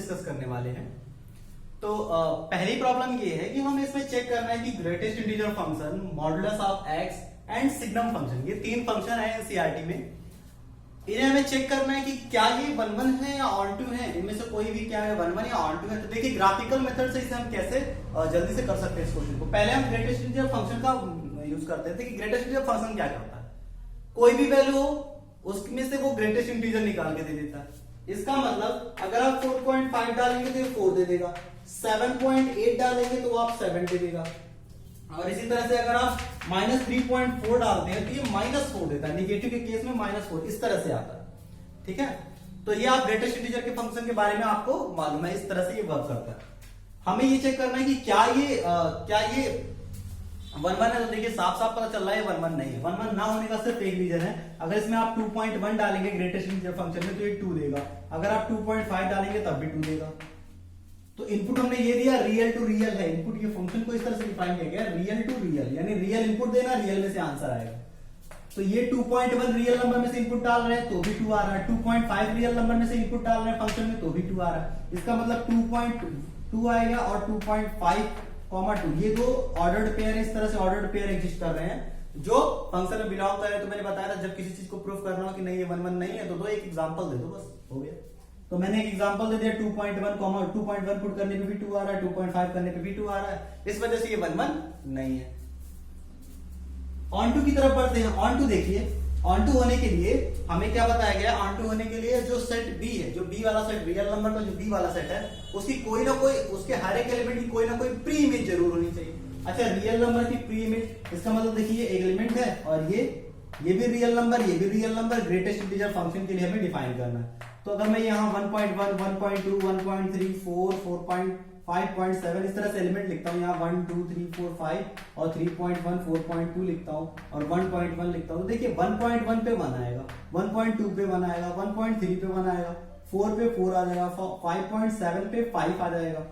Discuss करने वाले हैं। तो पहली प्रॉब्लम ये है कि हमें इसमें चेक करना है कि greatest integer function, modulus of x and signum function, ये तीन फंक्शन है एनसीईआरटी में। इन्हें हमें चेक करना है कि क्या ये 1 1 है या ऑन टू है, इनमें से कोई भी क्या है 1 1 या ऑन टू है। तो देखिए ग्राफिकल मेथड से इसे हम कैसे जल्दी से कर सकते हैं इस क्वेश्चन को। पहले हम ग्रेटेस्ट इंटीजर फंक्शन का यूज करते थे कि ग्रेटेस्ट इंटीजर फंक्शन क्या करता है, कोई भी वैल्यू हो उसमें से वो ग्रेटेस्ट इंटीजर निकाल के दे देता है। इसका मतलब अगर आप 4.5 डालेंगे तो ये 4 दे देगा, 7.8 डालेंगे तो आप 7 दे देगा, और इसी तरह से अगर आप -3.4 डालते हैं तो ये -4 देता है। निगेटिव के केस में -4 इस तरह से आता है। ठीक है, तो ये आप ग्रेटेस्ट इंटीजर के फंक्शन के बारे में आपको मालूम है, इस तरह से ये वर्क करता है। हमें ये चेक करना है कि क्या ये 1 1 है। तो देखिए साफ साफ पता चल रहा है 1 1 नहीं है। 1 1 ना होने का सिर्फ एक रीजन है, अगर इसमें आप 2.1 डालेंगे ग्रेटेस्ट इंटीजर फंक्शन में तो ये 2 देगा, अगर आप 2.5 डालेंगे तब भी 2 देगा। तो इनपुट हमने ये दिया रियल टू रियल है, इनपुट ये फंक्शन को इस तरह से डिफाइन किया गया रियल टू रियल, यानी रियल इनपुट देना, रियल में से आंसर आएगा। तो ये 2.1 रियल नंबर में से इनपुट डाल रहे हैं तो भी 2 आ रहा है, 2.5 रियल नंबर में से इनपुट डाल रहे हैं फंक्शन में तो भी 2 आ रहा है। इसका मतलब 2.2 आएगा और 2.5, 2 ये दो ऑर्डर्ड पेयर इस तरह से ऑर्डर्ड पेयर एग्जिस्ट कर रहे हैं जो फंक्शन में बिलोंग कर रहे हैं। तो मैंने बताया था जब किसी चीज को प्रूफ करना हो कि नहीं ये 1 1 नहीं है तो दो एक एग्जांपल दे दो, बस हो गया। तो मैंने एक एग्जांपल दे दिया 2.1, 2.1 पुट करने पे भी 2 आ रहा है, 2.5 करने पे भी 2 आ रहा है, इस वजह से ये 1 1 नहीं है। ऑन टू की तरफ बढ़ते हैं। ऑन टू देखिए, ऑन टू होने के लिए हमें क्या बताया गया, ऑन टू होने के लिए जो सेट बी है, जो बी वाला सेट, रियल नंबर का जो बी वाला सेट है, उसकी कोई ना कोई, उसके हर एक एलिमेंट की कोई ना कोई प्री इमेज जरूर होनी चाहिए। अच्छा, रियल नंबर की प्री इमेज, इसका मतलब देखिए एक एलिमेंट है और ये भी रियल नंबर, ये भी real number, greatest integer function के लिए हमें डिफाइन करना है। तो अगर मैं यहाँ 1.1, 1.2, 1.3, 4, 4.5.7 इस तरह से एलिमेंट लिखता हूँ, यहाँ 1 2 3 4 5 और 3.1 4.2 लिखता हूँ और 1.1 लिखता हूँ, तो देखिए 1.1 पे 1 आएगा, 1.2 पे 1 आएगा, 1.3 पे 1 आएगा, 4 पे 4 आ जाएगा, 5.7 पे 5 आ जाएगा,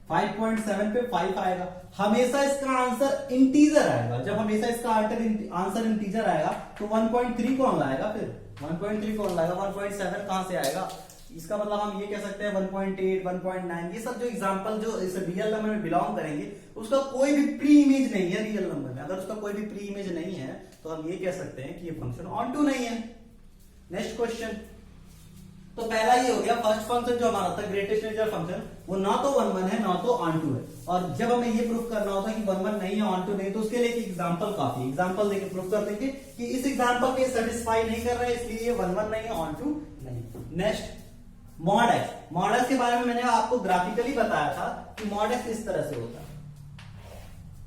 5.7 पे 5 आएगा। हमेशा इसका आंसर इंटीजर आएगा। जब हमेशा इसका आंसर इंटीजर आएगा तो 1.3 कौन लाएगा, फिर 1.3 कौन लाएगा, 1.7 कहां से आएगा। इसका मतलब हम ये कह सकते हैं 1.8, 1.9 ये सब जो एग्जांपल जो इस रियल नंबर में बिलोंग करेंगे उसका कोई भी प्री इमेज नहीं है रियल नंबर में। अगर उसका कोई भी प्री इमेज नहीं है तो हम ये कह सकते हैं कि ये फंक्शन ऑन टू नहीं है। नेक्स्ट क्वेश्चन, तो पहला ये हो गया फर्स्ट फंक्शन जो हमारा था ग्रेटेस्ट इंटीजर फंक्शन, वो ना तो 1 1 है ना तो ऑन टू है। और जब हमें ये प्रूफ करना होता है कि 1 1 नहीं है ऑन टू नहीं, तो उसके लिए एक एग्जांपल काफी, एग्जांपल देके प्रूफ कर देंगे कि इस एग्जांपल पे सेटिस्फाई नहीं कर रहा है इसलिए ये 1 1 नहीं है ऑन टू नहीं। Next mod x, mod x के बारे में मैंने आपको ग्राफिकली बताया था कि मॉड एक्स इस तरह से होता है।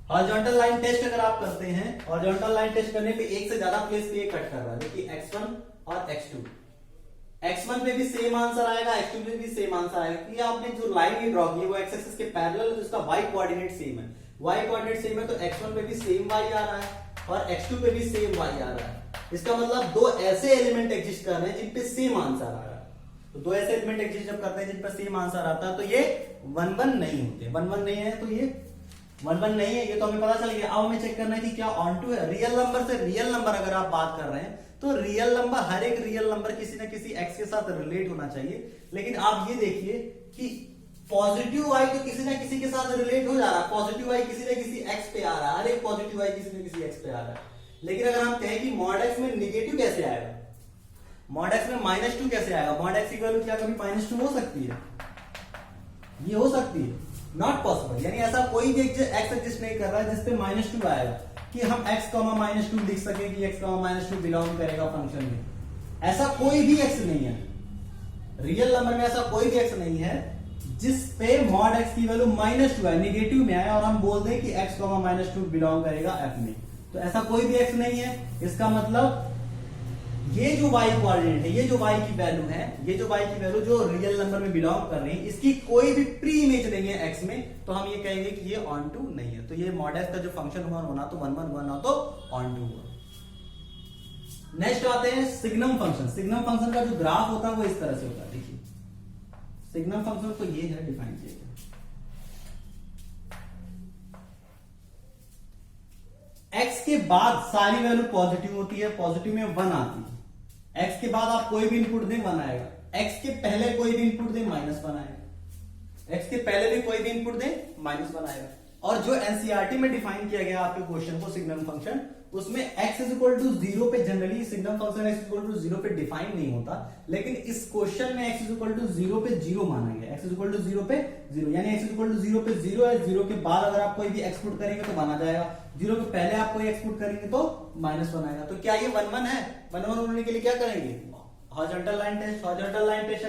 हॉरिजॉन्टल लाइन टेस्ट अगर आप करते हैं, हॉरिजॉन्टल लाइन टेस्ट करने पे एक से ज्यादा प्लेस पे कट कर रहा है, देखिए x1 और x2, x1 पे भी सेम आंसर आएगा, x2 पे भी सेम आंसर आएगा क्योंकि आपने जो लाइन ड्रॉ की है वो x एक्सिस के पैरेलल है, तो इसका y कोऑर्डिनेट सेम है, y कोऑर्डिनेट सेम है तो x1 पे भी सेम y आ रहा है और x2 पे भी सेम y आ रहा है। इसका मतलब दो ऐसे एलिमेंट एग्जिस्ट कर रहे हैं जिन पे सेम आंसर आ रहा है। तो दो ऐसे एलिमेंट एग्जिस्ट जब करते हैं जिन पर सेम आंसर आता है तो ये 1 1 नहीं होते, 1 1 नहीं है तो ये 1 1 नहीं है, ये तो हमें पता चल गया। अब हमें चेक करना है कि क्या ऑन टू है। रियल नंबर से रियल नंबर अगर आप बात कर रहे हैं तो रियल नंबर, हर एक रियल नंबर किसी ना किसी एक्स के साथ रिलेट होना चाहिए। लेकिन आप ये देखिए कि पॉजिटिव वाई तो किसी ना किसी के साथ रिलेट हो जा रहा है, पॉजिटिव वाई किसी ना किसी एक्स पे आ रहा है, हर एक पॉजिटिव वाई किसी ना किसी एक्स पे आ रहा है। लेकिन अगर हम कहें कि मॉड एक्स में निगेटिव कैसे आएगा, मॉड एक्स में -2 कैसे आएगा, मॉड एक्स की वैल्यू क्या कभी -2 हो सकती है, ये हो सकती है, नॉट पॉसिबल। यानी ऐसा कोई भी एक्स एग्जिस्ट नहीं कर रहा है जिसपे -2 आएगा कि हम x, -2 लिख सके कि x, -2 बिलोंग करेगा फंक्शन में। ऐसा कोई भी x नहीं है रियल नंबर में, ऐसा कोई भी x नहीं है जिस पे मॉड x की वैल्यू -2 है, निगेटिव में आए और हम बोल दें कि x, -2 बिलोंग करेगा f में। तो ऐसा कोई भी x नहीं है। इसका मतलब ये जो y कोऑर्डिनेट है, ये जो y की वैल्यू है, ये जो y की वैल्यू जो रियल नंबर में बिलोंग कर रही है, इसकी कोई भी प्री इमेज नहीं है x में, तो हम ये कहेंगे कि ये ऑन टू नहीं है। तो ये मॉड एक्स का जो फंक्शन हुआ ना तो 1 1 हुआ ना तो ऑन टू हुआ। नेक्स्ट आते हैं सिग्नम फंक्शन। सिग्नम फंक्शन का जो ग्राफ होता है वो इस तरह से होता है, देखिए सिग्नम फंक्शन को ये है डिफाइन किया गया, x के बाद सारी वैल्यू पॉजिटिव होती है, पॉजिटिव में 1 आती है, x के बाद आप कोई भी इनपुट दें 1 आएगा, x के पहले कोई भी इनपुट दें -1 आएगा, x के पहले भी कोई भी इनपुट दें -1 आएगा। और जो एनसीईआरटी में डिफाइन किया गया आपके क्वेश्चन को सिग्नम फंक्शन, उसमें x इज इक्वल टू 0 पे generally signum function x is equal to 0 पे डिफाइन नहीं होता, लेकिन इस क्वेश्चन में x इज इक्वल टू 0 पे 0 माना गया, x इज इक्वल टू 0 पे 0, यानी x इज इक्वल टू 0 पे 0 है, 0 के बाद अगर आप कोई भी x पुट करेंगे तो 1 आ जाएगा, 0 के पहले आप कोई x पुट करेंगे तो -1 आएगा। तो क्या ये 1 1 है? 1 1 होने के लिए क्या करेंगे? Horizontal line test. Horizontal line test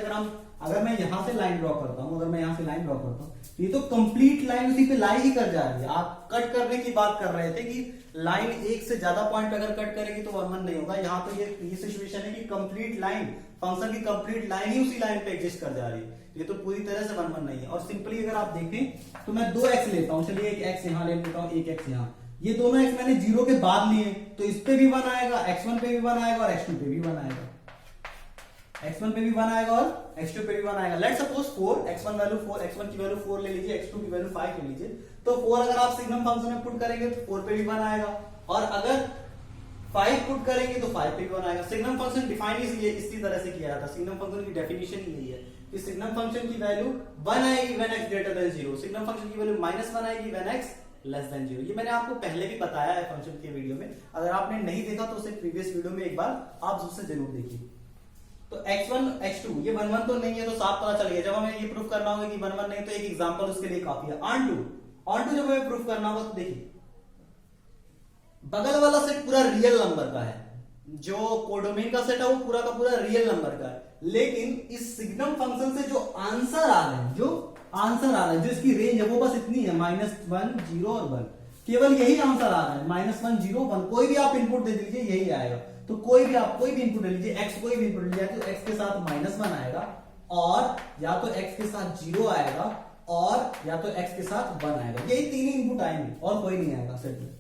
अगर मैं यहां से लाइन ड्रॉ करता हूं, अगर मैं यहां से लाइन ड्रॉ करता हूं, ये तो कंप्लीट लाइन उसी पे लाई ही कर जा रही है। आप कट करने की बात कर रहे थे कि लाइन एक से ज्यादा पॉइंट अगर कट करेगी तो 1 1 नहीं होगा। यहाँ तो ये सिचुएशन है कि कंप्लीट लाइन, फंक्शन की कंप्लीट लाइन ही उसी लाइन पे एग्जिस्ट कर जा रही है, ये तो पूरी तरह से 1 1 नहीं है। और सिंपली अगर आप देखें तो मैं 2 x लेता हूं, चलिए एक x यहां ले लेता हूं, एक x यहां, ये दोनों x मैंने 0 के बाद लिए, तो इस पे भी 1 आएगा, x1 पे भी 1 आएगा और x2 पे भी 1 आएगा, x1 पे भी 1 आएगा और x2 पे भी 1 आएगा। Let's suppose 4, x1 value 4, x1 की वैल्यू 4 ले लीजिए, x2 की वैल्यू 5 ले लीजिए, तो 4 अगर आप सिग्नम फंक्शन में पुट करेंगे तो 4 पे भी 1 आएगा, और अगर 5 पुट करेंगे तो 5 पे भी 1 आएगा। सिग्नम फंक्शन डिफाइन इसलिए इसी तरह से किया जाता है, सिग्नम फंक्शन की डेफिनेशन ही यही है कि सिग्नम फंक्शन की वैल्यू 1 आएगी when x greater than 0, signum function की वैल्यू -1 आएगी व्हेन x लेस देन 0। ये मैंने आपको पहले भी बताया है फंक्शन के वीडियो में, अगर आपने नहीं देखा तो उसे प्रीवियस वीडियो में एक बार आप उससे जरूर देखिए। तो x1 x2 ये 1 1 तो नहीं है, तो साफ पता चल गया। जब हमें ये प्रूफ करना होगा कि 1 1 नहीं, तो एक एग्जांपल उसके लिए काफी है। ऑन टू जब हमें प्रूफ करना होगा तो देखिए, बगल वाला सेट पूरा रियल नंबर का है, जो कोडोमेन का सेट है वो पूरा का पूरा रियल नंबर का है, लेकिन इस सिग्नम फंक्शन से जो आंसर आ रहे हैं, जो इसकी रेंज है वो बस इतनी है, -1 0 और 1, केवल यही आंसर आ रहा है, -1 0 1, कोई भी आप इनपुट दे दीजिए यही आएगा। तो कोई भी इनपुट ले लीजिए, x कोई भी इनपुट ले लीजिए, तो x के साथ -1 आएगा, और या तो x के साथ 0 आएगा, और या तो x के साथ 1 आएगा, यही 3 ही इनपुट आएंगे और कोई नहीं आएगा सेट में।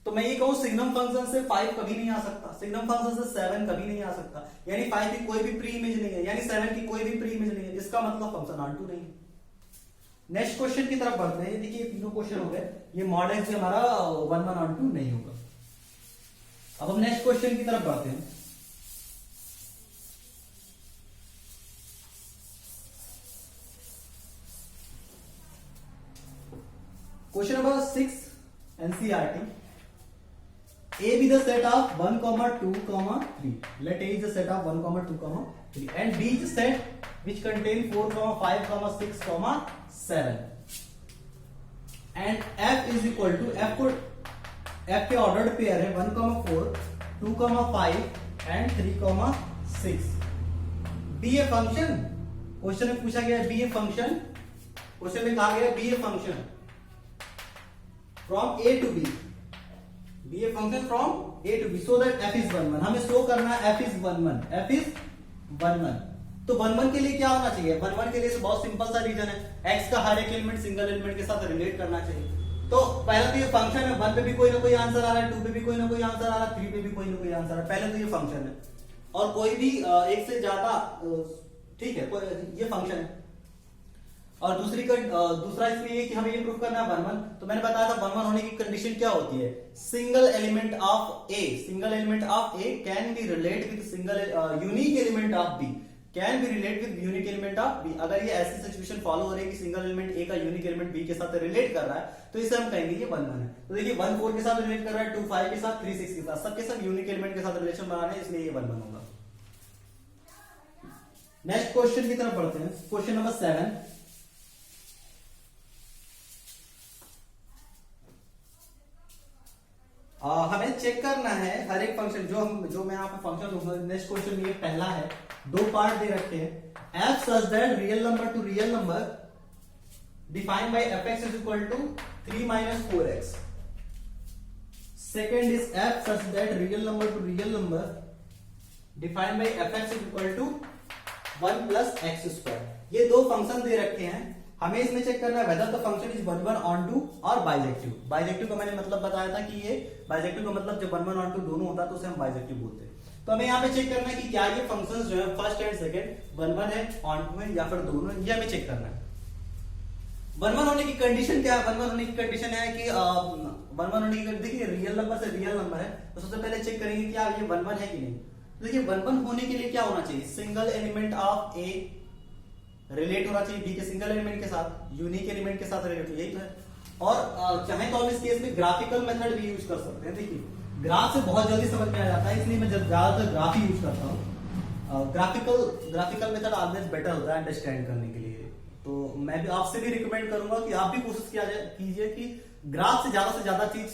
तो मैं ये कहूं सिग्नम फंक्शन से 5 कभी नहीं आ सकता, सिग्नम फंक्शन से 7 कभी नहीं आ सकता, यानी 5 की कोई भी प्री इमेज नहीं है, यानी 7 की कोई भी प्री इमेज नहीं है, इसका मतलब फंक्शन ऑन2 नहीं है। नेक्स्ट क्वेश्चन की तरफ बढ़ते हैं। देखिए तीनों क्वेश्चन हो गए, ये मॉडल से हमारा 1 1 ऑन2 नहीं होगा। अब हम नेक्स्ट क्वेश्चन की तरफ बढ़ते हैं। Question number 6 NCERT, A be the set of 1, 2, 3. Let A is the set of 1, 2, 3, and B is the set which contain 4, 5, 6, 7. And F is equal to F के ऑर्डर्ड पेयर है 1, 4, 2, 5 and 3, 6. B a function, question में पूछा गया be a function, question में कहा गया be a function from A to B, be a function from A to B so that f is 1 1, हमें show करना है f is 1 1, f is 1 1। तो 1 1 के लिए क्या होना चाहिए? 1 1 के लिए बहुत सिंपल सा रीजन है, x का हर एक एलिमेंट सिंगल एलिमेंट के साथ रिलेट करना चाहिए। तो पहले तो ये फंक्शन है, 1 पे भी कोई ना कोई आंसर आ रहा है, 2 पे भी कोई ना कोई आंसर आ रहा है, 3 पे भी कोई ना कोई आंसर आ रहा है। पहले तो ये फंक्शन है, और कोई भी एक से ज्यादा, ठीक है, ये फंक्शन है। और दूसरा इसलिए कि हमें ये प्रूफ करना है 1 1, तो मैंने बताया था 1 1 होने की कंडीशन क्या होती है, single element of A can be relate with single unique element of B, can be relate with unique element of B. अगर ये ऐसी सिचुएशन फॉलो हो रही है कि सिंगल एलिमेंट ए का यूनिक एलिमेंट बी के साथ रिलेट कर रहा है, तो इसे हम कहेंगे ये 1 1 है। तो देखिए 1 4 के साथ रिलेट कर रहा है, 2 5 के साथ, 3 6 के साथ, सबके सब यूनिक एलिमेंट के साथ रिलेशन बना रहे हैं, इसलिए ये 1 1 होगा। नेक्स्ट क्वेश्चन की तरफ बढ़ते हैं। क्वेश्चन नंबर 7, हमें चेक करना है हर एक फंक्शन, जो मैं यहाँ पे फंक्शन दूंगा। नेक्स्ट क्वेश्चन ये पहला है, दो पार्ट दे रखे हैं। f such that real number to real number defined by fx is equal to 3 minus 4x. Second is f such that real number to real number defined by fx is equal to 1 plus x square. ये दो function दे रखे हैं, हमें इसमें check करना है whether the function is 1 1 onto और bijective. Bijective का मैंने मतलब बताया था कि ये बाइजेक्टिव का मतलब जब 1 1 onto दोनों होता है तो उसे हम बाइजेक्टिव बोलते हैं। तो हमें यहाँ पे चेक करना है कि क्या ये फंक्शंस जो है फर्स्ट एंड सेकंड 1 1 है, onto है, या फिर दोनों है, ये हमें चेक करना है। 1 1 होने की कंडीशन क्या है? 1 1 होने की कंडीशन है कि 1 1 होने की, देखिए रियल नंबर से रियल नंबर है, तो सबसे पहले चेक करेंगे कि ये 1 1 है कि नहीं। देखिए 1 1 होने के लिए क्या होना चाहिए, single element of A relate होना चाहिए बी के सिंगल एलिमेंट के साथ, यूनिक एलिमेंट के साथ रिलेट, यही तो है। और चाहे तो हम इस केस में ग्राफिकल मेथड भी यूज कर सकते हैं। देखिए ग्राफ से बहुत जल्दी समझ में आ जाता है, इसलिए मैं ज्यादातर ग्राफ ही यूज करता हूँ। ग्राफिकल मेथड ऑलवेज बेटर होता है अंडरस्टैंड करने के लिए। तो मैं भी आपसे भी रिकमेंड करूंगा कि आप भी कोशिश कीजिए कि ग्राफ से ज्यादा चीज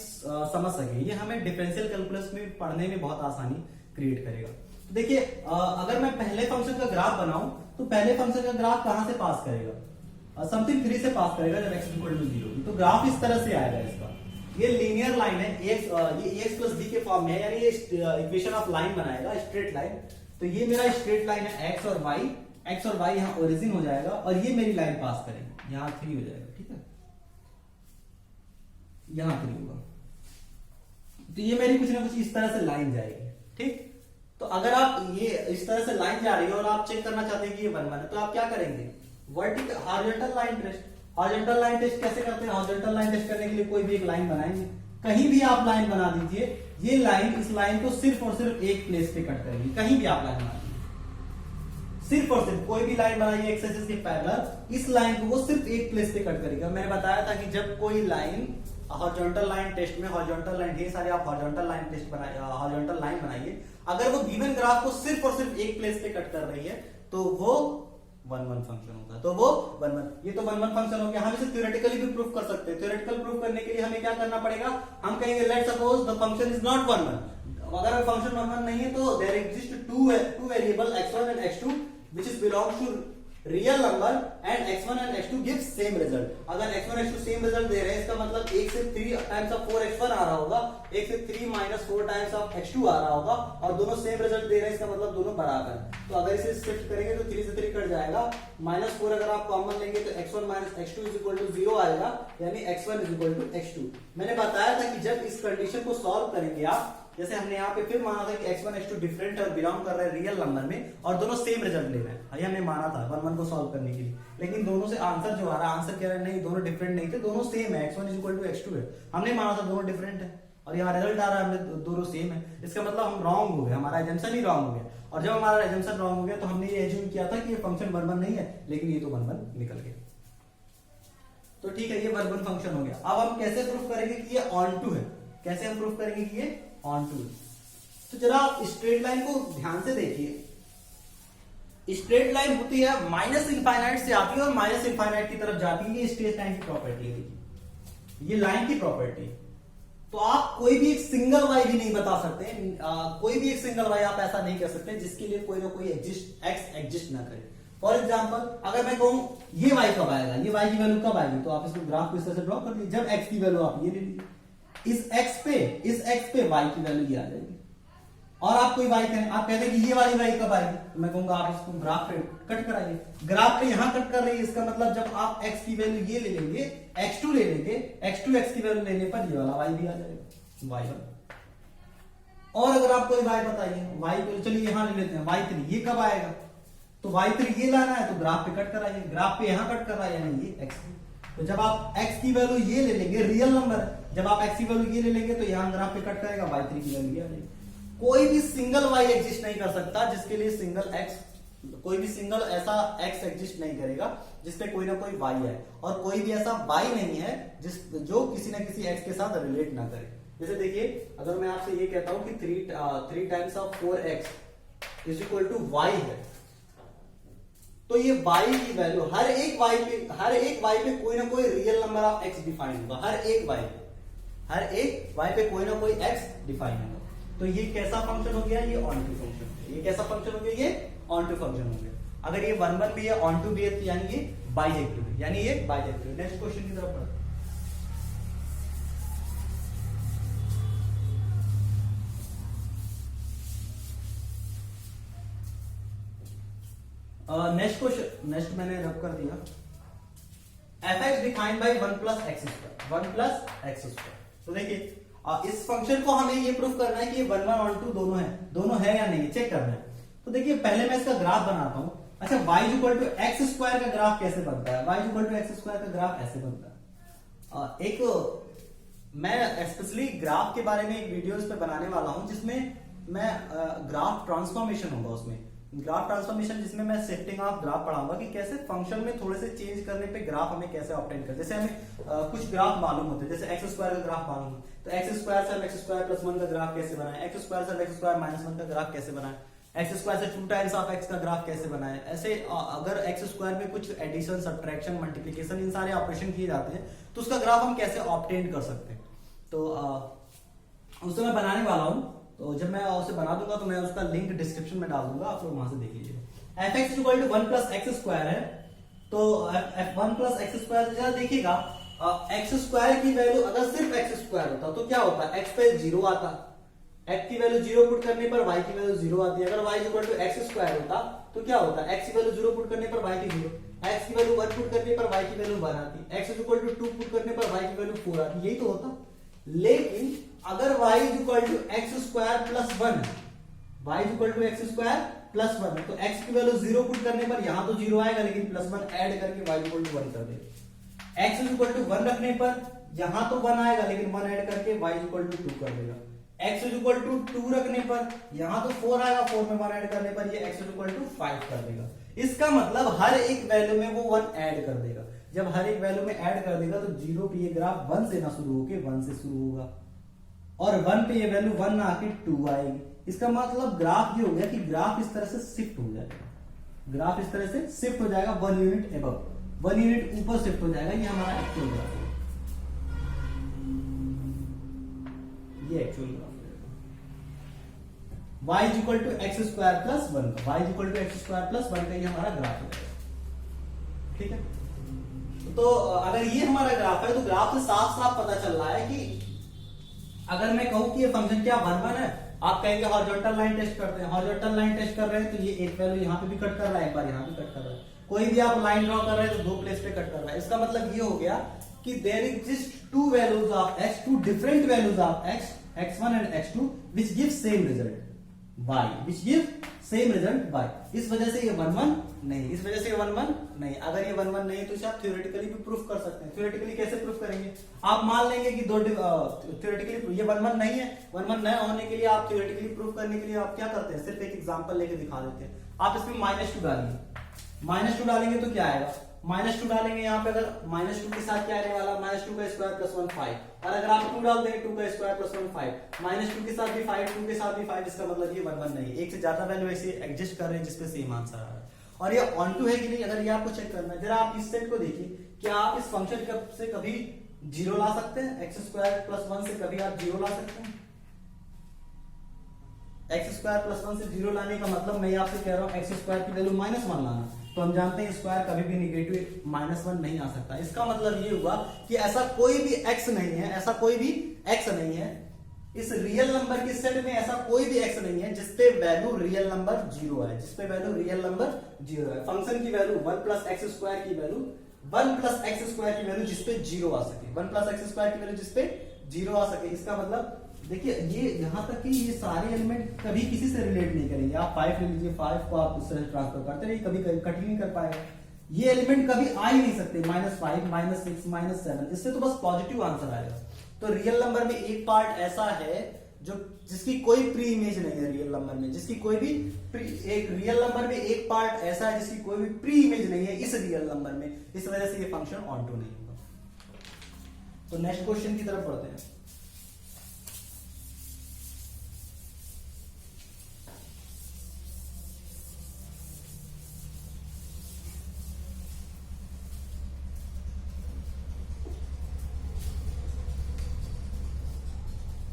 समझ सके। ये हमें डिफरेंशियल कैलकुलस में पढ़ने में बहुत आसानी क्रिएट करेगा। तो देखिए अगर मैं पहले फंक्शन का ग्राफ बनाऊं तो पहले फंक्शन का ग्राफ कहां से पास करेगा, समथिंग 3 से पास करेगा जब x इक्वल टू 0। तो ग्राफ इस तरह से आएगा इसका, ये लीनियर लाइन है, ये ax प्लस b के फॉर्म में है, यानी ये इक्वेशन ऑफ लाइन बनाएगा, स्ट्रेट लाइन। तो ये मेरा स्ट्रेट लाइन है x और y यहाँ ओरिजिन हो जाएगा और ये मेरी लाइन पास करेंगे, यहाँ 3 हो जाएगा, ठीक है, यहाँ 3 होगा। तो ये मेरी कुछ ना कुछ इस तरह से लाइन जाएगी, ठीक। तो अगर आप ये इस तरह से लाइन जा रही है और आप चेक करना चाहते हैं कि ये 1 1 है, तो आप क्या करेंगे, vertical horizontal line test. Horizontal line test कैसे करते हैं, हॉरिजॉन्टल लाइन टेस्ट करने के लिए कोई भी एक लाइन बनाएंगे, कहीं भी आप लाइन बना दीजिए, ये लाइन इस लाइन को सिर्फ और सिर्फ एक प्लेस पे कट करेगी, कहीं भी आप लाइन बना दीजिए, सिर्फ और सिर्फ कोई भी लाइन बनाइए एक्स एक्सिस के पैरेलल, इस लाइन को वो सिर्फ एक प्लेस पे कट करेगा। मैंने बताया था कि जब कोई लाइन हॉरिजॉन्टल लाइन टेस्ट में, हॉरिजॉन्टल लाइन ढेर सारे आप हॉरिजॉन्टल लाइन टेस्ट बनाइए, हॉरिजॉन्टल लाइन बनाइए, अगर वो गिवन ग्राफ को सिर्फ और सिर्फ एक प्लेस पे कट कर रही है तो वो 1 1 फंक्शन होगा। तो वो 1 1, ये तो 1 1 फंक्शन हो गया। हम इसे थ्योरेटिकली भी प्रूफ कर सकते हैं। थ्योरेटिकल प्रूफ करने के लिए हमें क्या करना पड़ेगा, हम कहेंगे let suppose the function is not 1 1। अगर फंक्शन 1 1 नहीं है तो there exist two variable x1 and x2 which is belongs to real number and x1 and x2 give same result. अगर x1 x2 सेम रिजल्ट दे रहे हैं, इसका मतलब 1 से 3 टाइम्स ऑफ 4x1 आ रहा होगा, 1 से 3 माइनस 4 टाइम्स ऑफ x2 आ रहा होगा, और दोनों सेम रिजल्ट दे रहे हैं, इसका मतलब दोनों बराबर है। तो अगर इसे शिफ्ट करेंगे तो 3 से 3 कट जाएगा, -4 अगर आप कॉमन लेंगे तो x1 minus x2 is equal to 0 आएगा, यानी x1 is equal to x2। मैंने बताया था कि जब इस कंडीशन को सॉल्व करेंगे आप, जैसे हमने यहाँ पे फिर माना था कि x1 x2 डिफरेंट और बिलोंग कर रहे हैं रियल नंबर में और दोनों सेम रिजल्ट ले रहे हैं, ये हमने माना था 1 1 को सॉल्व करने के लिए। लेकिन दोनों से आंसर जो आ रहा है, आंसर कह रहे हैं नहीं दोनों डिफरेंट नहीं थे, दोनों सेम है, x1 इक्वल टू x2 है। हमने माना था दोनों डिफरेंट है और यहाँ रिजल्ट आ रहा है हमने दोनों सेम है, इसका मतलब हम रॉन्ग हो गए, हमारा एजम्पशन ही रॉन्ग हो गया। और जब हमारा एजम्पशन रॉन्ग हो गया तो हमने ये एज्यूम किया था कि ये फंक्शन 1 1 नहीं है, लेकिन ये तो 1 1 निकल गया। तो ठीक है, ये 1 1 फंक्शन हो गया। अब हम कैसे प्रूफ करेंगे कि ये ऑन टू है, कैसे हम प्रूफ करेंगे कि ये ऑन टू है। तो जरा आप स्ट्रेट लाइन को ध्यान से देखिए। स्ट्रेट लाइन होती है माइनस इनफाइनाइट से आती है और माइनस इनफाइनाइट की तरफ जाती है, ये स्ट्रेट लाइन की प्रॉपर्टी है, ये लाइन की प्रॉपर्टी। तो आप कोई भी एक सिंगल वाई भी नहीं बता सकते, कोई भी एक सिंगल वाई आप ऐसा नहीं कर सकते जिसके लिए कोई ना कोई एक्स एग्जिस्ट ना करे। फॉर एग्जाम्पल अगर मैं कहूं ये वाई कब आएगा, ये वाई की वैल्यू कब आएगी, तो आप इसको ग्राफ को इस तरह से ड्रॉ कर लीजिए। जब एक्स की वैल्यू आप ये ले लीजिए, इस एक्स पे वाई की वैल्यू ये आ जाएगी। और आप कोई वाई कहें, आप कहते हैं कि ये वाली वाई कब आएगी, तो मैं कहूंगा आप इसको ग्राफ पे कट कराइए। ग्राफ पे यहां कट कर रही है, इसका मतलब जब आप x की वैल्यू ये ले लेंगे, x2 ले लेंगे, x की वैल्यू लेने पर ये वाला y भी आ जाएगा, y1। और अगर आप कोई y बताइए, y को चलिए यहां ले लेते हैं, y3 ये कब आएगा, तो y3 ये लाना है तो ग्राफ पे कट कराइए। ग्राफ पे यहां कट कर रहा है यानी ये x। तो जब आप x की वैल्यू ये ले लेंगे, रियल नंबर है, जब आप x की वैल्यू ये ले लेंगे तो यहां ग्राफ पे कट करेगा, y3 की वैल्यू ये आ जाएगी। कोई भी सिंगल y एग्जिस्ट नहीं कर सकता जिसके लिए सिंगल x, कोई भी सिंगल ऐसा x एग्जिस्ट नहीं करेगा जिसपे कोई ना कोई y है, और कोई भी ऐसा y नहीं है जो किसी ना किसी x के साथ रिलेट ना करे। जैसे देखिए अगर मैं आपसे ये कहता हूं कि 3 times of 4x is equal to y है, तो ये y की वैल्यू हर एक y पे कोई ना कोई real number of x define होगा, हर एक y पे कोई ना कोई x डिफाइन होगा। तो ये कैसा फंक्शन हो गया, ये ऑन टू फंक्शन। ये कैसा फंक्शन हो गया, ये ऑन टू फंक्शन हो गया। अगर ये 1 1 भी है, ऑन टू भी है, तो यानी ये बाइजेक्टिव है, यानी ये बाइजेक्टिव है। नेक्स्ट क्वेश्चन की तरफ बढ़ते हैं। नेक्स्ट क्वेश्चन, नेक्स्ट मैंने रब कर दिया, f(x) defined by 1 plus x square. तो देखिए इस फंक्शन को हमें ये प्रूफ करना है कि ये 1 1 और 2 दोनों है या नहीं, चेक करना है। तो देखिए पहले मैं इसका ग्राफ बनाता हूं। अच्छा, y equal to x square का ग्राफ कैसे बनता है, y equal to x square का ग्राफ ऐसे बनता है। एक मैं स्पेशली ग्राफ के बारे में एक वीडियो इस पे बनाने वाला हूं जिसमें मैं ग्राफ ट्रांसफॉर्मेशन होगा उसमें, ग्राफ ट्रांसफॉर्मेशन जिसमें मैं शिफ्टिंग ऑफ ग्राफ पढ़ाऊंगा कि कैसे फंक्शन में थोड़े से चेंज करने पे ग्राफ हमें कैसे ऑब्टेन कर, जैसे हमें कुछ ग्राफ मालूम होते हैं, जैसे एक्स स्क्वायर का ग्राफ मालूम है तो एक्स स्क्वायर से एक्स स्क्वायर प्लस 1 का ग्राफ कैसे बनाए, एक्स स्क्वायर से एक्स स्क्वायर माइनस 1 का ग्राफ कैसे बनाए, एक्स स्क्वायर से 2 टाइम्स ऑफ एक्स का ग्राफ कैसे बनाए। ऐसे अगर एक्स स्क्वायर में कुछ एडिशन, सब्ट्रैक्शन, मल्टीप्लिकेशन इन सारे ऑपरेशन किए जाते हैं तो उसका ग्राफ हम कैसे ऑब्टेन कर सकते हैं। तो उसे मैं बनाने वाला हूं, तो जब मैं उसे बना दूंगा तो मैं उसका लिंक डिस्क्रिप्शन में डाल दूंगा, आप लोग वहां से देख लीजिएगा। F x equal to 1 plus x square है, तो एफ 1 प्लस एक्स स्क्वायर जरा देखिएगा, एक्स स्क्वायर की वैल्यू अगर सिर्फ एक्स स्क्वायर होता तो क्या होता, एक्स पे 0 आता, एक्स की वैल्यू 0 पुट करने पर y की वैल्यू 0 आती है। अगर y equal to x square होता तो क्या होता, x की वैल्यू 0 पुट करने पर y की 0, x की वैल्यू 1 पुट करने पर y की वैल्यू 1 आती, x इक्वल टू 2 पुट करने पर y की वैल्यू 4 आती, यही तो होता। लेकिन अगर y equal to x square plus 1, y equal to x square plus 1 तो x की वैल्यू 0 पुट करने पर यहां तो 0 आएगा, लेकिन प्लस 1 ऐड करके y इक्वल टू 1 कर देगा। x इक्वल टू 1 रखने पर यहां तो 1 आएगा, लेकिन 1 ऐड करके y इक्वल टू 2 कर देगा। x इक्वल टू 2 रखने पर यहां तो 4 आएगा, 4 में 1 ऐड करने पर ये x इक्वल टू 5 कर देगा। इसका मतलब हर एक वैल्यू में वो 1 ऐड कर देगा। जब हर एक वैल्यू में ऐड कर देगा तो 0 पे ये ग्राफ 1 से ना शुरू होके 1 से शुरू होगा, और 1 पे ये वैल्यू 1 ना आके 2 आएगी। इसका मतलब ग्राफ ये हो गया कि ग्राफ इस तरह से शिफ्ट हो जाएगा, ग्राफ इस तरह से शिफ्ट हो जाएगा 1 यूनिट अबव, 1 यूनिट ऊपर शिफ्ट हो जाएगा। ये हमारा एक्चुअल ग्राफ है, ये actual graph y equal to x square plus 1 का, y equal to x square plus 1 का ये हमारा ग्राफ है, ठीक है। तो अगर ये हमारा ग्राफ है तो ग्राफ से साफ साफ पता चल रहा है कि अगर मैं कहूं कि ये फंक्शन क्या 1 1 है, आप कहेंगे हॉरिजॉन्टल लाइन टेस्ट करते हैं, हॉरिजॉन्टल लाइन टेस्ट कर रहे हैं तो ये एक वैल्यू यहाँ पे भी कट कर रहा है, एक बार यहाँ पे कट कर रहा है। कोई भी आप लाइन ड्रॉ कर रहे हैं तो 2 प्लेस पे कट कर रहा है। इसका मतलब ये हो गया कि there exist 2 values of x, 2 different values of x, x1 and x2 which give same result y, which give same result y। इस वजह से ये 1 1 नहीं, इस वजह से ये 1 1 नहीं। अगर ये 1 1 नहीं तो इसे आप थ्योरेटिकली भी प्रूफ कर सकते हैं। थ्योरेटिकली कैसे प्रूफ करेंगे, आप मान लेंगे कि थ्योरेटिकली ये 1 1 नहीं है, 1 1 न होने के लिए आप थ्योरेटिकली प्रूफ करने के लिए आप क्या करते हैं, सिर्फ एक एग्जांपल लेके दिखा देते हैं। आप इसमें -2 डालिए, -2 डालेंगे तो क्या आएगा, -2 डालेंगे यहाँ पे, अगर -2 के साथ क्या आने वाला, -2 का स्क्वायर प्लस 1 5, और अगर आप 2 डाल देंगे 2 का स्क्वायर प्लस 1 5, -2 के साथ भी 5, 2 के साथ भी 5, इसका मतलब ये 1 1 नहीं है। एक से ज्यादा वैल्यू ऐसे एग्जिस्ट कर रहे हैं जिसपे सेम आंसर आ रहा है, और ये ऑन टू है कि नहीं, अगर ये आपको चेक करना है। जरा आप इस सेट को देखिए, क्या आप इस फंक्शन से कभी 0 ला सकते हैं, एक्स स्क्वायर प्लस 1 से कभी आप 0 ला सकते हैं। एक्स स्क्वायर प्लस 1 से 0 लाने का मतलब मैं आपसे कह रहा हूं एक्स स्क्वायर की वैल्यू -1 लाना, तो हम जानते हैं स्क्वायर कभी भी निगेटिव -1 नहीं आ सकता। इसका मतलब ये हुआ कि ऐसा कोई भी x नहीं है, ऐसा कोई भी x नहीं है इस रियल नंबर के सेट में, ऐसा कोई भी x नहीं है जिसपे वैल्यू रियल नंबर 0 है, जिसपे वैल्यू रियल नंबर 0 है। फंक्शन की वैल्यू 1 प्लस एक्स स्क्वायर की वैल्यू 1 प्लस एक्स स्क्वायर की वैल्यू जिसपे 0 आ सके, 1 प्लस एक्स स्क्वायर की वैल्यू जिसपे 0 आ सके। इसका मतलब देखिए ये यहां तक कि ये सारे एलिमेंट कभी किसी से रिलेट नहीं करेंगे। आप 5 ले लीजिए, 5 को आप इस तरह ट्रांसफर करते रहिए, कभी कट ही नहीं कर पाएगा। ये एलिमेंट कभी आ ही नहीं सकते, -5, -6, -7, इससे तो बस पॉजिटिव आंसर आएगा। तो रियल नंबर में एक पार्ट ऐसा है जो जिसकी कोई प्री इमेज नहीं है, रियल नंबर में जिसकी कोई भी एक रियल नंबर में एक पार्ट ऐसा है जिसकी कोई भी प्री इमेज नहीं है इस रियल नंबर में, इस वजह से ये फंक्शन ऑन टू नहीं होगा। तो नेक्स्ट क्वेश्चन की तरफ बढ़ते हैं।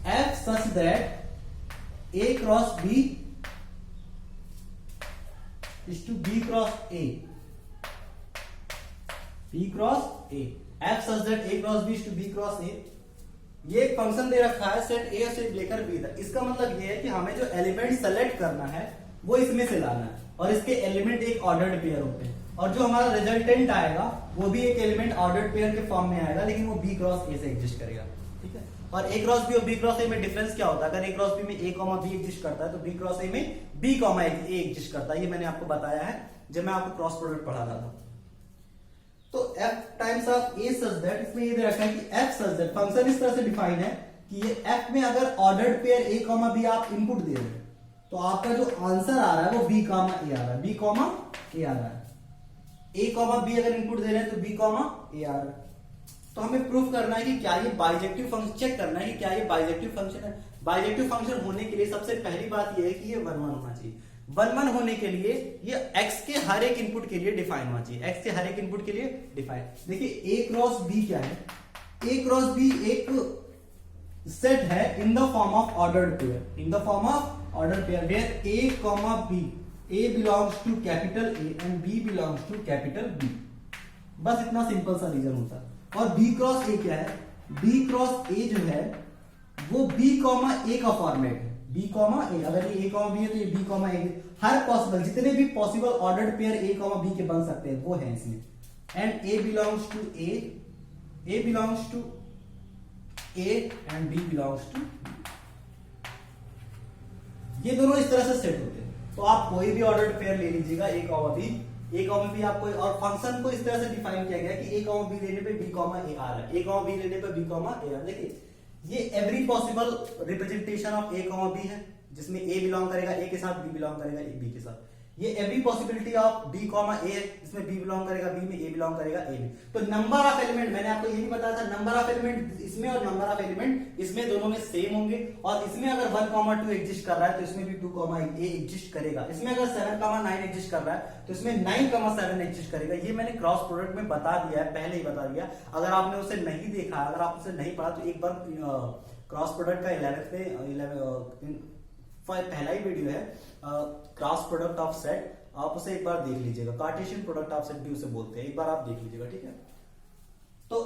F such that A cross B is to B cross A. B cross A. F such that A cross B is to B cross A. ये एक फंक्शन दे रखा है सेट A और सेट लेकर B था। इसका मतलब ये है कि हमें जो एलिमेंट सेलेक्ट करना है वो इसमें से लाना है, और इसके एलिमेंट एक ऑर्डर्ड पेयर होते हैं, और जो हमारा रिजल्टेंट आएगा वो भी एक एलिमेंट ऑर्डर्ड पेयर के फॉर्म में आएगा, लेकिन वो B क्रॉस A से एग्जिस्ट करेगा। ठीक है, और A क्रॉस B और B क्रॉस A में डिफरेंस क्या होता है, अगर A क्रॉस B में A B एग्जिस्ट करता है तो B क्रॉस A में B A एग्जिस्ट करता है। ये मैंने आपको बताया है जब मैं आपको क्रॉस प्रोडक्ट पढ़ा रहा था। तो F times of A such that, इसमें ये दे रखा है कि F सच दैट, फंक्शन इस तरह से डिफाइन है कि ये F में अगर ऑर्डर्ड पेयर A B आप इनपुट दे रहे हैं, तो आपका जो आंसर आ रहा है वो बी कॉमा ए आ रहा है, बी कॉमा ए आ रहा है। ए कॉमा बी अगर इनपुट दे रहे हैं तो बी कॉमा ए आ रहा है। तो हमें प्रूफ करना है कि क्या ये बाइजेक्टिव फंक्शन, चेक करना है कि क्या ये बाइजेक्टिव फंक्शन है। बाइजेक्टिव फंक्शन होने के लिए सबसे पहली बात ये है कि ये 1 1 होना चाहिए। 1 1 होने के लिए ये x के हर एक इनपुट के लिए डिफाइन होना चाहिए, x के हर एक इनपुट के लिए डिफाइन। देखिए a क्रॉस b क्या है, a क्रॉस b एक सेट है in the form of ordered pair, in the form of ordered pair where a comma b, a belongs to capital A and b belongs to capital B। बस इतना simple सा reason होता है। और b cross a क्या है, b cross a जो है वो b कॉमा a का फॉर्मेट है, b कॉमा a। अगर ये a कॉमा b है तो ये b कॉमा a। हर पॉसिबल जितने भी possible ordered pair a comma b के बन सकते हैं वो है इसमें। And a belongs to a, a belongs to a and b belongs to b। ये दोनों इस तरह से सेट होते हैं। तो आप कोई भी ऑर्डर्ड पेयर ले लीजिएगा a comma b, a comma b आपको, और फंक्शन को इस तरह से डिफाइन किया गया कि a कॉमा b लेने पे b कॉमा a आ रहा है, a कॉमा b लेने पे b कॉमा a आ रहा है। देखिए ये every possible representation of a comma b है, जिसमें a बिलोंग करेगा a के साथ, b बिलोंग करेगा b के साथ। ये every possibility of b comma a है, इसमें b बिलोंग करेगा b में, a बिलोंग करेगा a में। तो नंबर ऑफ एलिमेंट, मैंने आपको ये भी बताया था, नंबर ऑफ एलिमेंट इसमें और नंबर ऑफ एलिमेंट इसमें दोनों में सेम होंगे। और इसमें अगर 1 कॉमा 2 एग्जिस्ट कर रहा है तो इसमें भी 2 कॉमा a एग्जिस्ट करेगा। इसमें अगर 7 कॉमा 9 एग्जिस्ट कर रहा है तो इसमें 9 कॉमा 7 एग्जिस्ट करेगा। ये मैंने क्रॉस प्रोडक्ट में बता दिया है, पहले ही बता दिया। अगर आपने उसे नहीं देखा, अगर आप उसे नहीं पढ़ा तो एक बार क्रॉस प्रोडक्ट का 11th में पहला ही वीडियो है, क्रॉस प्रोडक्ट ऑफ सेट, आप उसे एक बार देख लीजिएगा। कार्टेशियन प्रोडक्ट ऑफ सेट भी उसे बोलते हैं, एक बार आप देख लीजिएगा, ठीक है। तो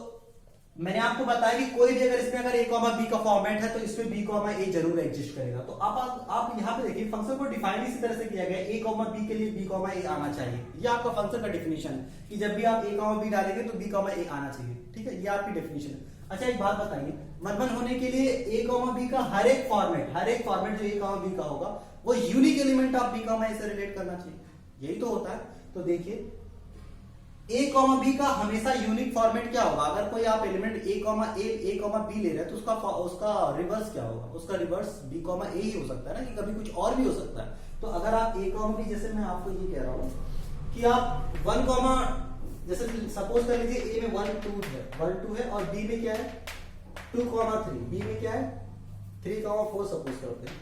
मैंने आपको बताया कि कोई भी अगर इसमें अगर a कॉमा b का फॉर्मेट है तो इसमें b कॉमा a जरूर एग्जिस्ट करेगा। तो आप यहाँ पे देखिए फंक्शन को डिफाइन इसी तरह से किया गया, a कॉमा b के लिए b कॉमा a आना चाहिए। ये आपका फंक्शन का डेफिनेशन है कि जब भी आप a कॉमा b डालेंगे तो b कॉमा a आना चाहिए, ठीक है। ये आपकी डेफिनेशन है। अच्छा एक बात बताइए, 1 1 होने के लिए a कॉमा b का हर एक फॉर्मेट जो a कॉमा b का होगा वो unique element of b comma a से रिलेट करना चाहिए, यही तो होता है। तो देखिए a कॉमा b का हमेशा यूनिक फॉर्मेट क्या होगा, अगर कोई आप एलिमेंट a कॉमा b ले रहे हैं तो उसका रिवर्स क्या होगा, उसका रिवर्स b कॉमा a ही हो सकता है ना, कि कभी कुछ और भी हो सकता है। तो अगर आप a कॉमा b, जैसे मैं आपको ये कह रहा हूं कि आप 1 कॉमा, जैसे सपोज कर लीजिए a में 1 2 है और b में क्या है 2 कॉमा 3, b में क्या है 3 कॉमा 4 सपोज करते हैं।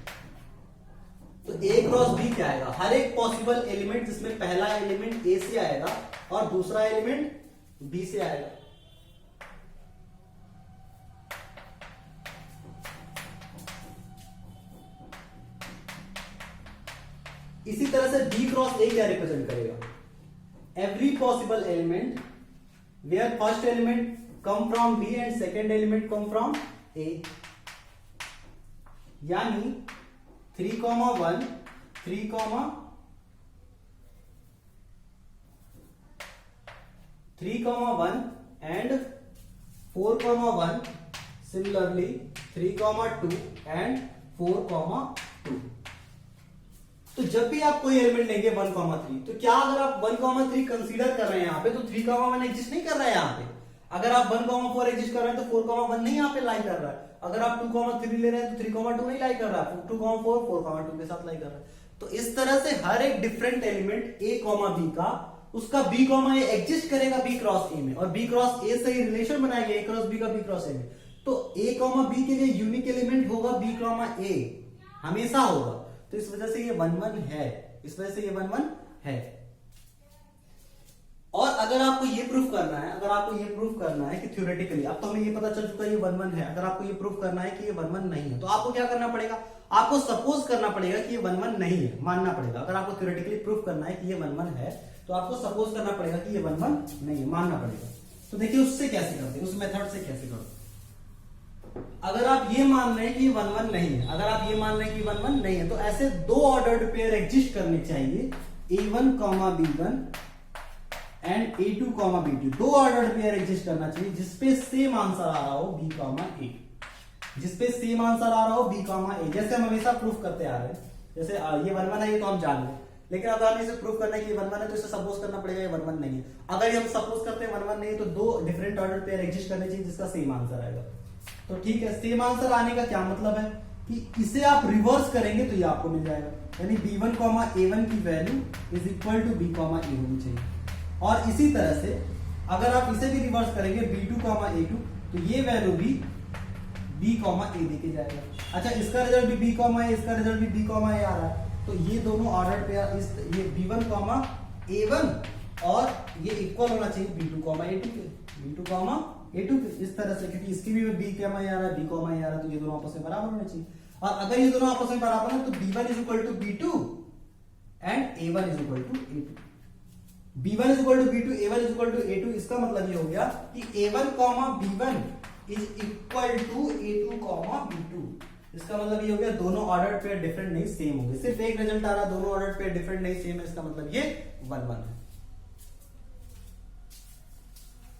तो a क्रॉस b क्या आएगा, हर एक पॉसिबल एलिमेंट जिसमें पहला एलिमेंट a से आएगा और दूसरा एलिमेंट b से आएगा। इसी तरह से b क्रॉस a क्या रिप्रेजेंट करेगा, every possible element where first element come from b and second element come from a। यानी 3 comma 1 3 comma 1 and 4 comma 1, similarly 3 comma 2 and 4 comma 2। तो जब भी आप कोई एलिमेंट लेंगे 1 कॉमा 3, तो क्या अगर आप 1 कॉमा 3 कंसीडर कर रहे हैं यहाँ पे तो 3 कॉमा 1 एग्जिस्ट नहीं कर रहा है यहाँ पे। अगर आप 1 कॉमा 4 एग्जिस्ट कर रहे हैं तो 4 कॉमा 1 नहीं यहाँ पे लाई कर रहा है। अगर आप 2 कॉमा 3 ले रहे हैं तो 3 कॉमा 2 नहीं लाई कर रहा है, 2 कॉमा 4 4 कॉमा 2 के साथ लाई कर रहा है। तो इस तरह से हर एक different element a comma b का उसका b कॉमा a एग्जिस्ट करेगा b क्रॉस a में, और b क्रॉस a से ही रिलेशन बनाएगा a क्रॉस b का b क्रॉस a में। तो a कॉमा b के लिए यूनिक एलिमेंट होगा b कॉमा a, हमेशा होगा। तो इस वजह से ये 1 1 है, इस वजह से ये 1 1 है। और अगर आपको ये प्रूफ करना है कि थ्योरेटिकली, अब तो हमें ये पता चल चुका है ये 1 1 है, अगर आपको ये प्रूफ करना है कि ये 1 1 नहीं है तो आपको क्या करना पड़ेगा, आपको सपोज करना पड़ेगा कि ये 1 1 नहीं है, मानना पड़ेगा। अगर आपको थ्योरेटिकली प्रूफ करना है कि ये 1 1 है तो आपको सपोज करना पड़ेगा कि ये 1 1 नहीं है, मानना पड़ेगा। तो देखिए उससे कैसे करते हैं, उस मेथड से कैसे करते। अगर आप ये मान रहे हैं कि 1 1 नहीं है, अगर आप ये मान रहे हैं कि 1 1 नहीं है, तो ऐसे 2 ऑर्डर्ड पेयर एग्जिस्ट करने चाहिए, a1 b1 and a2 b2। 2 ordered pair exist करना चाहिए जिसपे सेम आंसर आ रहा हो b a, जिसपे सेम आंसर आ रहा हो b a। जैसे हम हमेशा प्रूफ करते आ रहे हैं, जैसे ये 1 1 है, ये तो हम जान लें, लेकिन अगर हमें इसे प्रूफ करना है कि 1 1 है तो इसे सपोज करना पड़ेगा ये 1 1 नहीं है। अगर हम सपोज करते हैं 1 1 नहीं है तो 2 डिफरेंट ऑर्डर पेयर एग्जिस्ट करने चाहिए जिसका सेम आंसर आएगा। तो ठीक है, सेम आंसर आने का क्या मतलब है कि इसे आप रिवर्स करेंगे तो ये आपको मिल जाएगा, यानी b1 कॉमा a1 की value is equal to b comma a होनी चाहिए। और इसी तरह से अगर आप इसे भी रिवर्स करेंगे b2 कॉमा a2 तो ये वैल्यू भी b कॉमा a देके जाएगा। अच्छा, इसका रिजल्ट भी b कॉमा a, इसका रिजल्ट भी b कॉमा a आ रहा है, तो ये दोनों ऑर्डर पेयर इस ये b1 कॉमा a1 और ये इक्वल होना चाहिए b2 कॉमा a2 के, b2 कॉमा a2 के, इस तरह से, क्योंकि इसकी भी b कॉमा a आ रहा है, b कॉमा a आ रहा है, तो ये दोनों आपस में बराबर होने चाहिए। और अगर ये दोनों आपस में बराबर है तो b1 is equal to b2 and a1 is equal to a2। b1 is equal to b2, a1 is equal to a2, इसका मतलब ये हो गया कि a1 comma b1 is equal to a2 comma b2। इसका मतलब ये हो गया दोनों ऑर्डर पेयर डिफरेंट नहीं सेम होंगे, सिर्फ एक रिजल्ट आ रहा है, दोनों ऑर्डर पेयर डिफरेंट नहीं सेम है, इसका मतलब ये 1 1 है।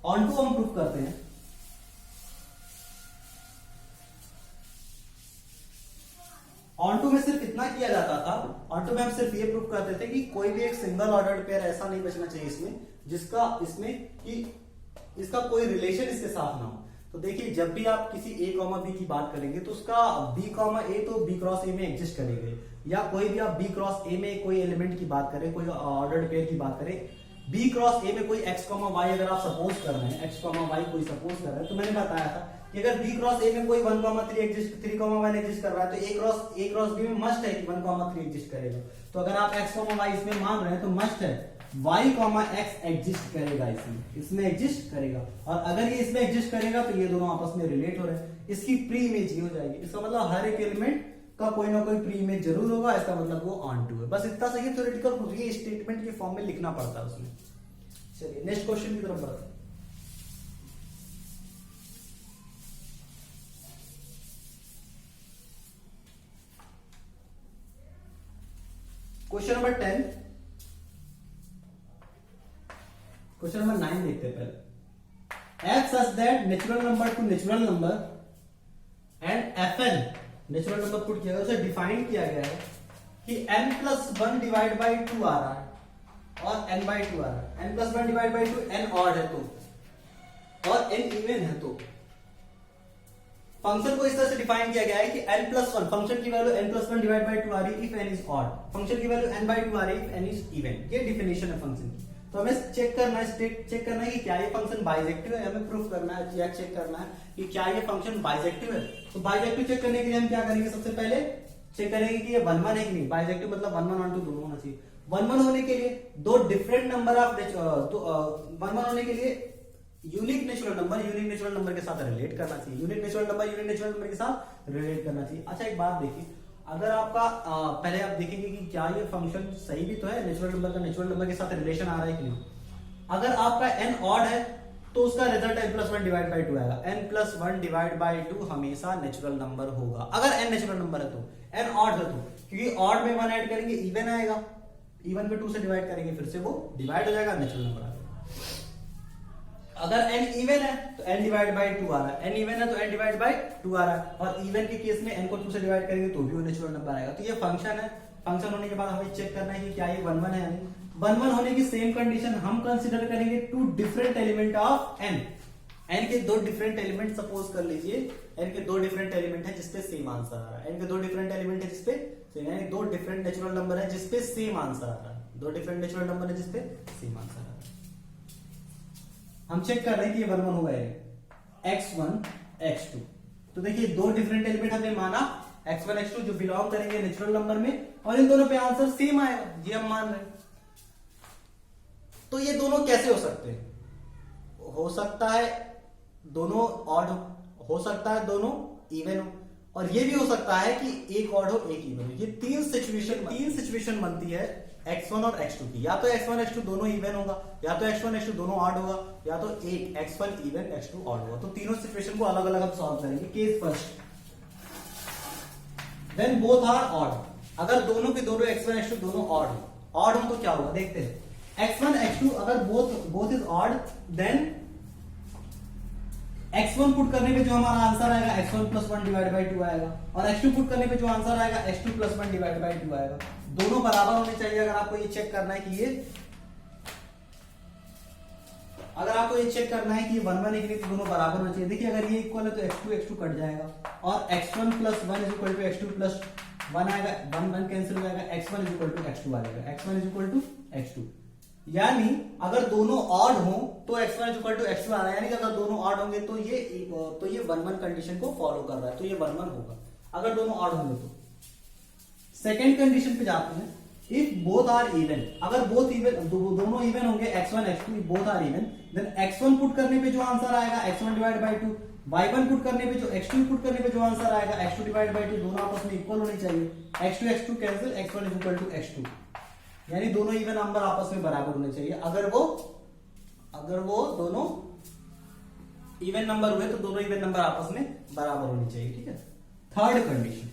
ऑन टू हम प्रूफ करते हैं। ऑन टू में सिर्फ इतना किया जाता था, ऑन टू में हम सिर्फ ये प्रूफ करते थे कि कोई भी एक सिंगल ऑर्डर्ड पेयर ऐसा नहीं बचना चाहिए इसमें जिसका इसमें कि इसका कोई रिलेशन इसके साथ ना हो। तो देखिए, जब भी आप किसी a कॉमा b की बात करेंगे तो उसका b कॉमा a तो b क्रॉस a में एग्जिस्ट करेंगे, या कोई भी आप b क्रॉस a में कोई एलिमेंट की बात करें, कोई ऑर्डर्ड पेयर की बात करें, b क्रॉस a में कोई x कॉमा y अगर आप सपोज कर रहे हैं, x कॉमा y कोई सपोज कर रहे हैं, तो मैंने बताया था कि अगर b क्रॉस a में कोई 1 कॉमा 3 एग्जिस्ट 3 कॉमा 1 एग्जिस्ट कर रहा है तो a क्रॉस b में मस्ट है कि 1 कॉमा 3 एग्जिस्ट करेगा। तो अगर आप x कॉमा y इसमें मान रहे हैं तो मस्ट है y कॉमा x एग्जिस्ट करेगा, इसमें एग्जिस्ट करेगा। और अगर ये इसमें एग्जिस्ट करेगा तो ये दोनों आपस में रिलेट हो रहे हैं, इसकी प्री इमेज ये हो जाएगी। इसका मतलब हर एक एलिमेंट का कोई ना कोई प्री इमेज जरूर होगा, इसका मतलब वो ऑन टू है। बस इतना सा ही थ्योरेटिकल प्रूफ, ये स्टेटमेंट के फॉर्म में लिखना पड़ता है उसमें। चलिए नेक्स्ट क्वेश्चन की तरफ बढ़ते हैं। क्वेश्चन नंबर 10, क्वेश्चन नंबर 9 देखते हैं पहले। f such that natural number to natural number and fn natural number put किया गया, उसे डिफाइन किया गया है कि n प्लस 1 डिवाइड बाई 2 आ रहा है और n बाई 2 आ रहा है। n plus 1 divide by 2 n odd है तो, और n इवन है तो। फंक्शन को इस तरह से डिफाइन किया गया है कि n प्लस 1, फंक्शन की value n plus 1 divide by 2 आ रही if n is odd, function की वैल्यू n बाई 2 आ रही इफ n इज इवन। ये डिफिनेशन है फंक्शन की। तो हमें चेक करना है कि क्या ये फंक्शन बाइजेक्टिव है, हमें प्रूफ करना है या चेक करना है कि क्या ये फंक्शन बाइजेक्टिव है। तो बाइजेक्टिव चेक करने के लिए हम क्या करेंगे, सबसे पहले चेक करेंगे कि ये 1 1 है कि नहीं। बाइजेक्टिव मतलब 1 1 1 2 दोनों होना चाहिए। 1 1 होने के लिए दो डिफरेंट नंबर ऑफ 1 1 होने के लिए यूनिक नेचुरल नंबर के साथ रिलेट करना चाहिए, यूनिक नेचुरल नंबर के साथ रिलेट करना चाहिए। अच्छा, एक बात देखिए, अगर आपका पहले आप देखेंगे कि क्या ये फंक्शन सही भी तो है, नेचुरल नंबर का नेचुरल नंबर के साथ रिलेशन आ रहा है कि नहीं। अगर आपका n ऑड है तो उसका result n plus 1 divide by 2 आएगा। n प्लस 1 डिवाइड बाई 2 हमेशा नेचुरल नंबर होगा अगर n नेचुरल नंबर है तो। n ऑड है तो, क्योंकि ऑड में 1 ऐड करेंगे इवन आएगा, इवन पे 2 से डिवाइड करेंगे फिर से वो डिवाइड हो जाएगा, नेचुरल नंबर आएगा। अगर n इवन है तो n डिवाइड बाई 2 आ रहा है, n इवन है तो n डिवाइड बाई 2 आ रहा है, और इवन के केस में n को 2 से डिवाइड करेंगे तो भी वो नेचुरल नंबर आएगा। तो ये फंक्शन है, फंक्शन होने के बाद हमें चेक करना है कि क्या ये 1 1 है या नहीं। 1 1 होने की सेम कंडीशन हम कंसीडर करेंगे two different element of n। n के दो डिफरेंट एलिमेंट सपोज कर लीजिए, n के दो डिफरेंट एलिमेंट है जिसपे सेम आंसर आ रहा है, n के दो डिफरेंट एलिमेंट है जिसपे सेम, यानी दो डिफरेंट नेचुरल नंबर है जिसपे सेम आंसर आ रहा है, दो डिफरेंट नेचुरल नंबर है जिसपे सेम आंसर आ रहा है। हम चेक कर रहे हैं कि ये 1 1 होगा x1 x2। तो देखिए दो डिफरेंट एलिमेंट हमने माना x1 x2 जो बिलोंग करेंगे नेचुरल नंबर में, और इन दोनों पे आंसर सेम आएगा, ये हम मान रहे हैं। तो ये दोनों कैसे हो सकते हैं? हो सकता है दोनों ऑड हो सकता है दोनों इवन हो, और ये भी हो सकता है कि एक ऑड हो एक इवन हो। ये तीन सिचुएशन बनती है x1 और x2 की। या तो x1 x2 दोनों इवन होगा, या तो x1 x2 दोनों ऑड होगा, या तो एक x1 इवन x2 ऑड होगा। तो तीनों सिचुएशन को अलग अलग हम सॉल्व करेंगे। Case first, when both are odd, अगर दोनों के दोनों x1 x2 दोनों ऑड हो तो क्या होगा देखते हैं। x1 x2 अगर both is odd, then x1 put करने पे जो हमारा आंसर आएगा x1 प्लस 1 डिवाइड बाई 2 आएगा, और x2 पुट करने पे जो आंसर आएगा x2 प्लस 1 डिवाइड बाई 2 आएगा। दोनों बराबर होने चाहिए अगर आपको ये चेक करना है कि ये अगर आपको ये चेक करना है कि ये 1 1 है कि नहीं, तो दोनों बराबर होना चाहिए। देखिए अगर ये इक्वल है तो x2 कट जाएगा और x1 + 1 = x2 + 1 आएगा, 1 1 कैंसिल हो जाएगा, x1 = x2 आ जाएगा, x1 = x2। यानी अगर दोनों ऑड हो तो x1 = x2 आ रहा है, यानी कि अगर दोनों ऑड होंगे तो ये 1 1 कंडीशन को फॉलो कर रहा है, तो ये 1 1 होगा अगर दोनों ऑड होंगे तो। सेकेंड कंडीशन पे जाते हैं, इफ बोथ आर इवन, अगर बोथ इवन, दोनों इवन होंगे x1 x2 both are even, then x1 put करने पे जो आंसर आएगा x1 / 2, y1 पुट करने पे जो x2 पुट करने पे जो आंसर आएगा x2 / 2, दोनों आपस में इक्वल होने चाहिए, x2 कैंसिल, x1 = x2, यानी दोनों इवन नंबर आपस में बराबर होने चाहिए। अगर वो दोनों इवन नंबर हुए तो दोनों इवन नंबर आपस में बराबर होने चाहिए, ठीक है। Third condition,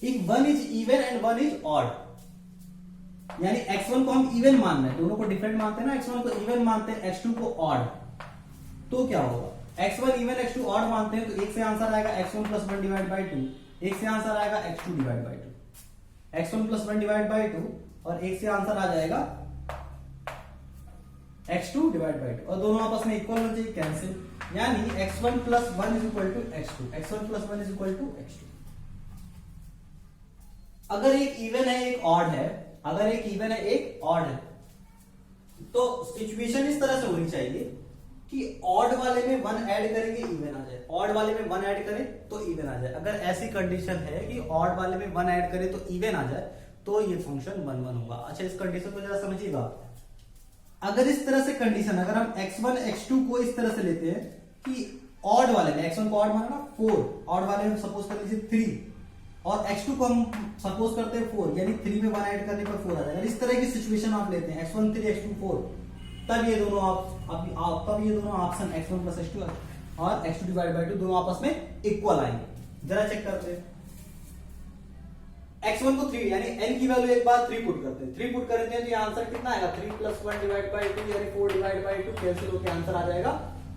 if one is even and one is odd, यानी x1 को हम इवन मान रहे हैं, दोनों को डिफरेंट मानते हैं ना, x1 को इवन मानते हैं, x2 को ऑड, तो क्या होगा, x1 इवन x2 ऑड मानते हैं तो एक से आंसर आएगा x1 + 1 / 2, एक से आंसर आएगा x2 / 2, x1 + 1 / 2 और एक से आंसर आ जाएगा x2 / 2, और दोनों आपस में इक्वल होने चाहिए, कैंसिल, यानी x1 + 1 = x2, x1 + 1 = x2। अगर एक इवन है एक ऑड है, अगर एक इवन है एक ऑड है, तो सिचुएशन इस तरह से होनी चाहिए कि ऑड वाले में 1 ऐड करेंगे इवन आ जाए, ऑड वाले में 1 ऐड करें तो इवन आ जाए। अगर ऐसी कंडीशन है कि ऑड वाले में 1 ऐड करें तो इवन आ जाए, तो ये फंक्शन 1 1 होगा। अच्छा, इस कंडीशन को जरा समझिएगा। अगर इस तरह से कंडीशन, अगर हम x1 x2 को इस तरह से लेते हैं कि ऑड वाले में, x1 को ऑड माना ना 4, ऑड वाले में सपोज कर लीजिए 3, और x2 को हम सपोज करते हैं 4, यानी 3 में 1 ऐड करने पर 4 आ जाएगा। इस तरह की सिचुएशन आप लेते हैं x1 3 x2 4, तब ये दोनों ऑप्शन x1 + x2 और x2 / 2 दोनों आपस में इक्वल आएंगे। जरा चेक करते हैं, x1 को 3, यानी n की वैल्यू एक बार 3 पुट करते हैं, 3 पुट करते हैं तो ये आंसर कितना आएगा, 3 + 1 / 2, यानी 4 / 2, कैंसिल होकर आंसर आ जाएगा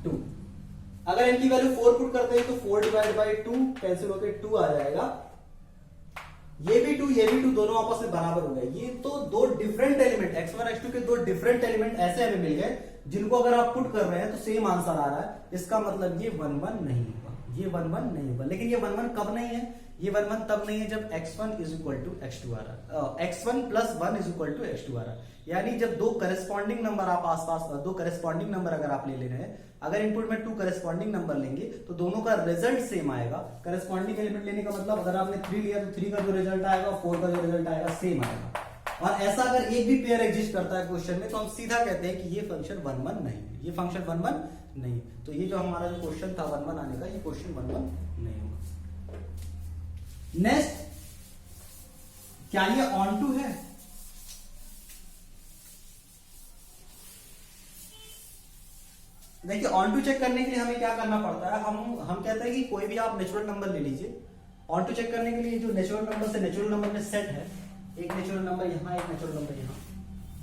2। अगर n की वैल्यू 4 पुट करते हैं तो 4 / 2 कैंसिल होकर 2 आ जाएगा, ये भी 2 दोनों आपस में बराबर हो गए। ये तो दो डिफरेंट एलिमेंट, x1 x2 के दो डिफरेंट एलिमेंट ऐसे हमें मिल गए जिनको अगर आप पुट कर रहे हैं तो सेम आंसर आ रहा है। इसका मतलब ये 1 1 नहीं होगा, ये 1 1 नहीं होगा। लेकिन ये 1 1 कब नहीं है, ये 1 1 तब नहीं है जब x1 = x2 आ रहा है, x1 + 1 = x2 आ रहा है। यानी जब दो करस्पॉन्डिंग नंबर आप आसपास, दो करस्पॉन्डिंग नंबर अगर आप ले रहे हैं, अगर इनपुट में 2 करस्पॉन्डिंग नंबर लेंगे तो दोनों का रिजल्ट सेम आएगा। करस्पॉन्डिंग एलिमेंट लेने का मतलब अगर आपने 3 लिया तो 3 का जो रिजल्ट आएगा, 4 का जो रिजल्ट आएगा, सेम आएगा। और ऐसा अगर एक भी पेयर एग्जिस्ट करता है क्वेश्चन में, तो हम सीधा कहते हैं कि ये फंक्शन 1 1 नहीं है, ये फंक्शन 1 1 नहीं। तो ये जो हमारा जो क्वेश्चन था 1 1 आने का, ये क्वेश्चन 1 1 नहीं होगा। नेक्स्ट, क्या ये ऑन टू है? देखिए, ऑन टू चेक करने के लिए हमें क्या करना पड़ता है, हम कहते हैं कि कोई भी आप नेचुरल नंबर ले लीजिए। ऑन टू चेक करने के लिए जो नेचुरल नंबर से नेचुरल नंबर में सेट है, एक नेचुरल नंबर यहाँ, एक नेचुरल नंबर यहाँ,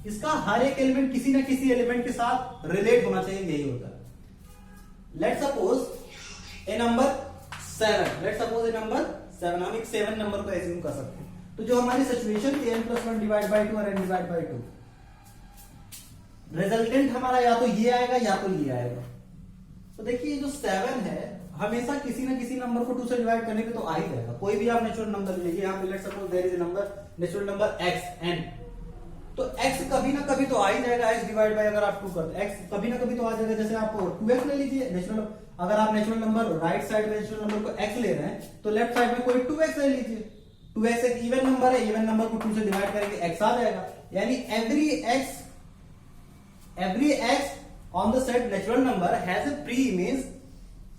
इसका हर एक एलिमेंट किसी ना किसी एलिमेंट के साथ रिलेट होना चाहिए, यही होता है। Let's suppose A number 7, let's suppose A number 7, हम एक 7 नंबर को एज्यूम कर सकते हैं। तो जो हमारी सिचुएशन थी n + 1 / 2 और n / 2, रिजल्टेंट हमारा या तो ये आएगा या तो ये आएगा। तो देखिए जो 7 है, हमेशा किसी ना किसी नंबर को 2 से डिवाइड करने पे तो आ ही जाएगा। कोई भी आप नेचुरल नंबर लीजिए, यहाँ पे let's suppose there is a number, natural number x n, तो x कभी ना कभी तो आ ही जाएगा, x डिवाइड बाय अगर आप 2 करते हैं, x कभी ना कभी तो आ जाएगा। जैसे आप 2x ले लीजिए नेचुरल, अगर आप नेचुरल नंबर राइट साइड में नेचुरल नंबर को x ले रहे हैं तो लेफ्ट साइड में कोई 2x ले लीजिए। 2x एक इवन नंबर है, इवन नंबर को 2 से डिवाइड करेंगे x आ जाएगा। यानी every x on the set natural number has a pre-image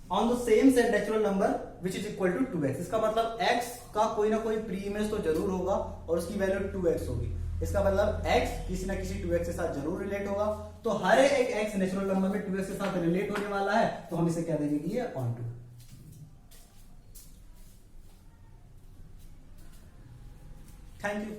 on the same set natural number which is equal to 2x। इसका मतलब x का कोई ना कोई प्री इमेज तो जरूर होगा और उसकी वैल्यू 2x होगी। इसका मतलब x किसी ना किसी 2x के साथ जरूर रिलेट होगा। तो हर एक x नेचुरल नंबर में 2x के साथ रिलेट होने वाला है, तो हम इसे कह देंगे कि ये ऑन टू। Thank you.